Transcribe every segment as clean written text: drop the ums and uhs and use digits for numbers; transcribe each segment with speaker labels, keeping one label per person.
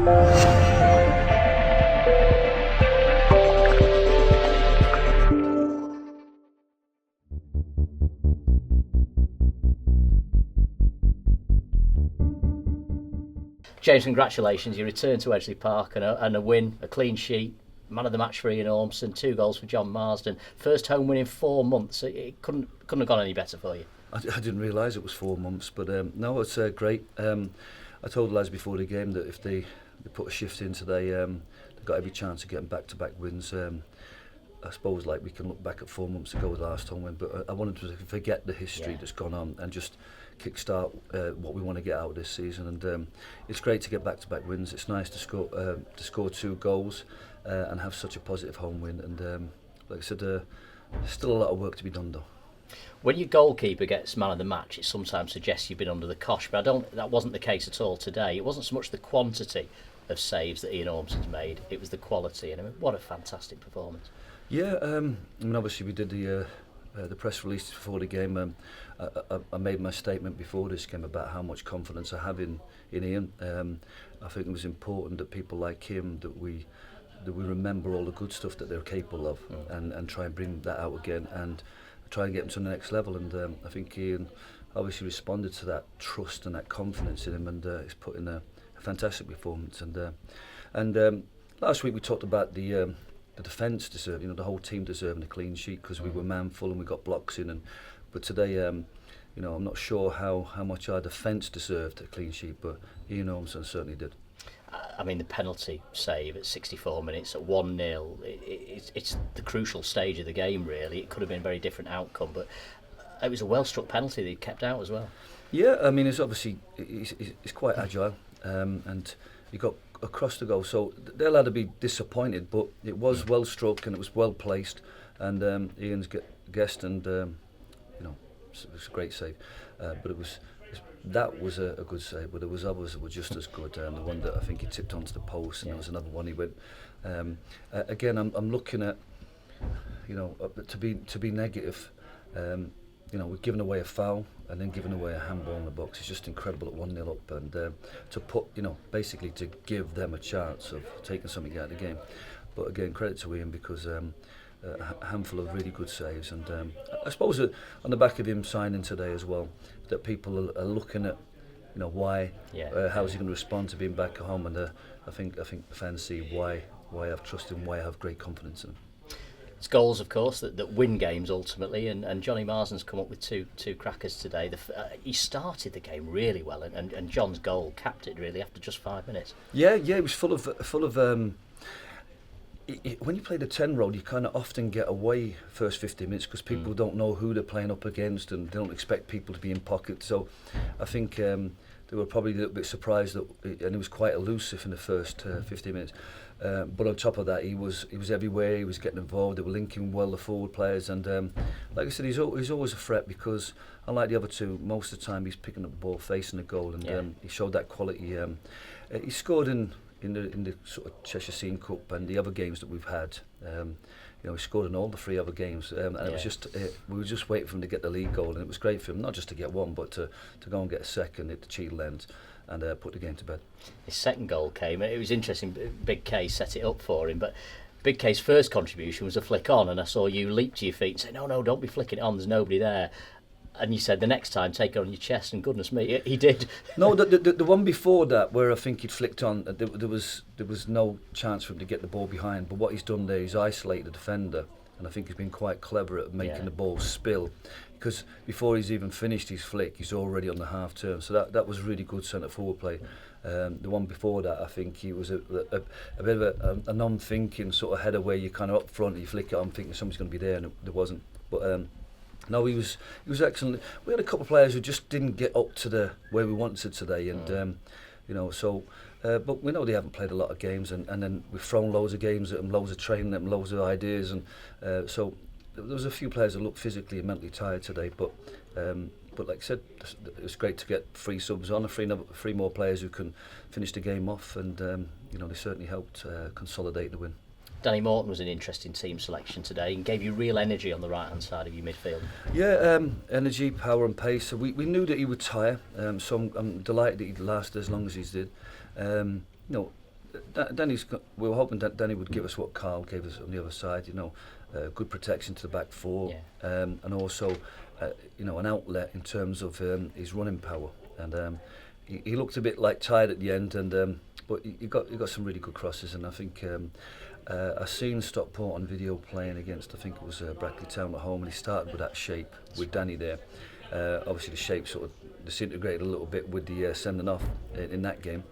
Speaker 1: James, congratulations. You return to Edgeley Park and a win, a clean sheet. Man of the match for Ian Ormston, 2 goals for John Marsden. First home win in 4 months. It couldn't have gone any better for you.
Speaker 2: I didn't realise it was 4 months, but no, it's great. I told the lads before the game that if they put a shift in today, they've got every chance of getting back-to-back wins. I suppose like we can look back at 4 months ago with the last home win, but I wanted to forget the history that's gone on and just kickstart what we want to get out of this season. And it's great to get back-to-back wins. It's nice to score 2 goals and have such a positive home win. And like I said, still a lot of work to be done though.
Speaker 1: When your goalkeeper gets man of the match, it sometimes suggests you've been under the cosh, but that wasn't the case at all today. It wasn't so much the quantity of saves that Ian Ormston's made, it was the quality. And I mean, what a fantastic performance.
Speaker 2: Yeah, I mean, obviously we did the press release before the game. I made my statement before this game about how much confidence I have in Ian. I think it was important that people like him, that we remember all the good stuff that they're capable of, and try and bring that out again and try and get him to the next level. And I think Ian obviously responded to that trust and that confidence in him, and he's put in a fantastic performance. And last week we talked about the defence deserving, the whole team deserving a clean sheet because we were manful and we got blocks in. But today, I'm not sure how much our defence deserved a clean sheet, but Ian Ormston certainly did.
Speaker 1: I mean, the penalty save at 64 minutes at 1-0, it's the crucial stage of the game, really. It could have been a very different outcome, but it was a well-struck penalty that he kept out as well. Yeah,
Speaker 2: I mean, it's obviously he's quite agile, and he got across the goal, so they'll have to be disappointed, but it was well struck and it was well placed, and Ian's guessed, and it was a great save, but that was a good save, but there was others that were just as good. The one that I think he tipped onto the post, and there was another one he went. Again, I'm looking at, to be negative. We've given away a foul and then given away a handball in the box. It's just incredible at 1-0 up, and to put, basically to give them a chance of taking something out of the game. But again, credit to Ian because a handful of really good saves, and I suppose on the back of him signing today as well, that people are looking at, why, how is he going to respond to being back at home, and I think the fans see why I have trust in him, why I have great confidence in him.
Speaker 1: It's goals, of course, that win games ultimately, and Johnny Marsden's come up with two crackers today. He started the game really well, and John's goal capped it really after just 5 minutes. Yeah,
Speaker 2: it was full of. When you play the 10 role, you kind of often get away first 50 minutes because people don't know who they're playing up against and they don't expect people to be in pocket. So I think they were probably a little bit surprised and he was quite elusive in the first 50 minutes. But on top of that, he was everywhere. He was getting involved. They were linking well the forward players, and like I said, he's always a threat because unlike the other two, most of the time he's picking up the ball, facing the goal, and he showed that quality. He scored in the sort of Cheshire Scene Cup and the other games that we've had. He scored in all the 3 other games, and it was just we were just waiting for him to get the league goal, and it was great for him not just to get one, but to go and get a second at the cheat lens and put the game to bed.
Speaker 1: His second goal came. It was interesting. Big K set it up for him, but Big K's first contribution was a flick on, and I saw you leap to your feet and say, "No, don't be flicking it on. There's nobody there." And you said the next time take it on your chest, and goodness me, he did.
Speaker 2: No, the one before that where I think he'd flicked on, there was no chance for him to get the ball behind. But what he's done there, he's isolated the defender, and I think he's been quite clever at making the ball spill. Because before he's even finished his flick, he's already on the half turn. So that was really good centre forward play. The one before that, I think he was a bit of a non-thinking sort of header where you kind of up front, you flick it on thinking somebody's going to be there, and there wasn't. But no, he was excellent. We had a couple of players who just didn't get up to where we wanted today, and but we know they haven't played a lot of games, and then we've thrown loads of games at them, loads of training at them, loads of ideas, and so there was a few players that looked physically and mentally tired today, but like I said, it was great to get 3 subs on, 3 more players who can finish the game off, and they certainly helped consolidate the win.
Speaker 1: Danny Morton was an interesting team selection today and gave you real energy on the right hand side of your midfield.
Speaker 2: Yeah, energy, power and pace. So we knew that he would tire, so I'm delighted that he'd lasted as long as he did. we were hoping that Danny would give us what Carl gave us on the other side. Good protection to the back four, and also an outlet in terms of his running power. And he looked a bit like tired at the end, and but he got some really good crosses. And I think I seen Stockport on video playing against, I think it was Brackley Town at home, and he started with that shape with Danny there. Obviously the shape sort of disintegrated a little bit with the sending off in that game.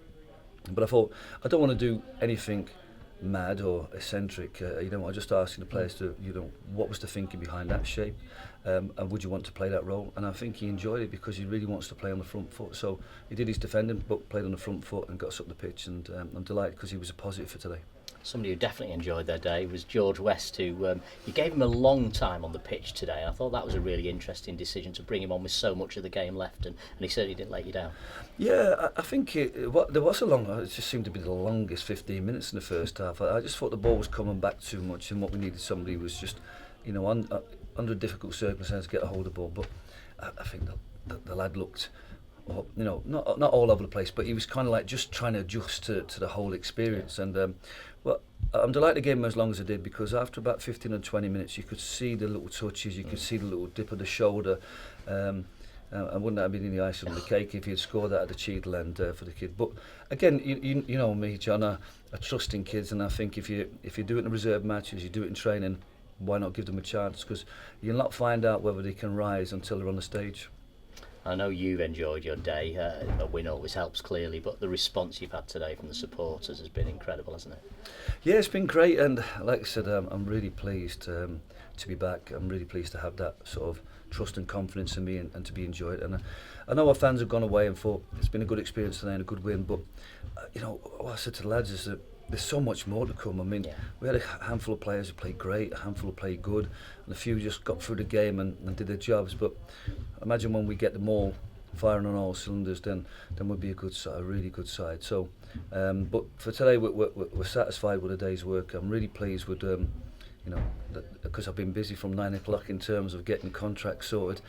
Speaker 2: But I thought, I don't want to do anything mad or eccentric. I just asking the players to, what was the thinking behind that shape, and would you want to play that role? And I think he enjoyed it because he really wants to play on the front foot. So he did his defending, but played on the front foot and got us up the pitch. And I'm delighted because he was a positive for today.
Speaker 1: Somebody who definitely enjoyed their day was George West, who you gave him a long time on the pitch today. I thought that was a really interesting decision to bring him on with so much of the game left, and he certainly didn't let you down.
Speaker 2: Yeah, I think there was it just seemed to be the longest 15 minutes in the first half. I just thought the ball was coming back too much, and what we needed somebody was just, under difficult circumstances, get a hold of the ball. But I think the lad looked, not all over the place, but he was kind of like just trying to adjust to the whole experience. And well, I'm delighted to give him as long as I did, because after about 15 or 20 minutes you could see the little touches, you could see the little dip of the shoulder, and wouldn't that have been the icing on the cake if he had scored that at the Cheadle end for the kid. But again, you know me, John, I trust in kids, and I think if you do it in reserve matches, you do it in training, why not give them a chance? Because you'll not find out whether they can rise until they're on the stage.
Speaker 1: I know you've enjoyed your day. A win always helps, clearly, but the response you've had today from the supporters has been incredible, hasn't it?
Speaker 2: Yeah, it's been great, and like I said, I'm really pleased to be back. I'm really pleased to have that sort of trust and confidence in me, and to be enjoyed. And I know our fans have gone away and thought it's been a good experience today and a good win, but what I said to the lads is that there's so much more to come. I mean, we had a handful of players who played great, a handful who played good, and a few just got through the game and did their jobs. But imagine when we get them all firing on all cylinders, then we'll be a really good side. So, but for today, we're satisfied with the day's work. I'm really pleased with, because I've been busy from 9 o'clock in terms of getting contracts sorted.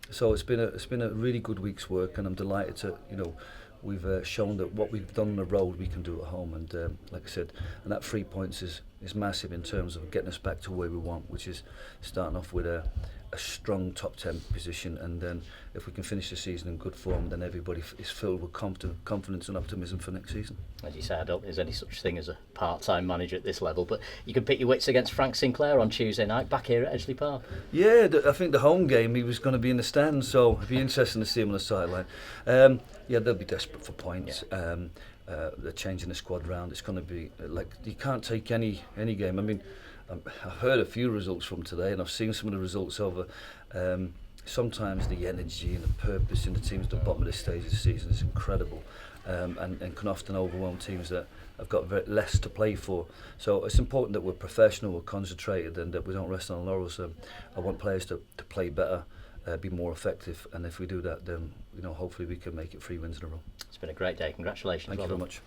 Speaker 2: So it's been a really good week's work, and I'm delighted to, we've shown that what we've done on the road we can do at home, and like I said, and that 3 points is massive in terms of getting us back to where we want, which is starting off with a strong top 10 position, and then if we can finish the season in good form, then everybody is filled with confidence and optimism for next season.
Speaker 1: As you say, I don't think there's any such thing as a part-time manager at this level, but you can pick your wits against Frank Sinclair on Tuesday night back here at Edgeley Park. Yeah,
Speaker 2: I think the home game he was going to be in the stands, so it'd be interesting to see him on the sideline. They'll be desperate for points. They're changing the squad round. It's going to be like, you can't take any game. I mean, I've heard a few results from today, and I've seen some of the results over. Sometimes the energy and the purpose in the teams at the bottom of this stage of the season is incredible, and can often overwhelm teams that have got very less to play for. So it's important that we're professional, we're concentrated, and that we don't rest on our laurels. I want players to play better, be more effective, and if we do that, then hopefully we can make it 3 wins in a row.
Speaker 1: It's been a great day. Congratulations.
Speaker 2: Thank you very much.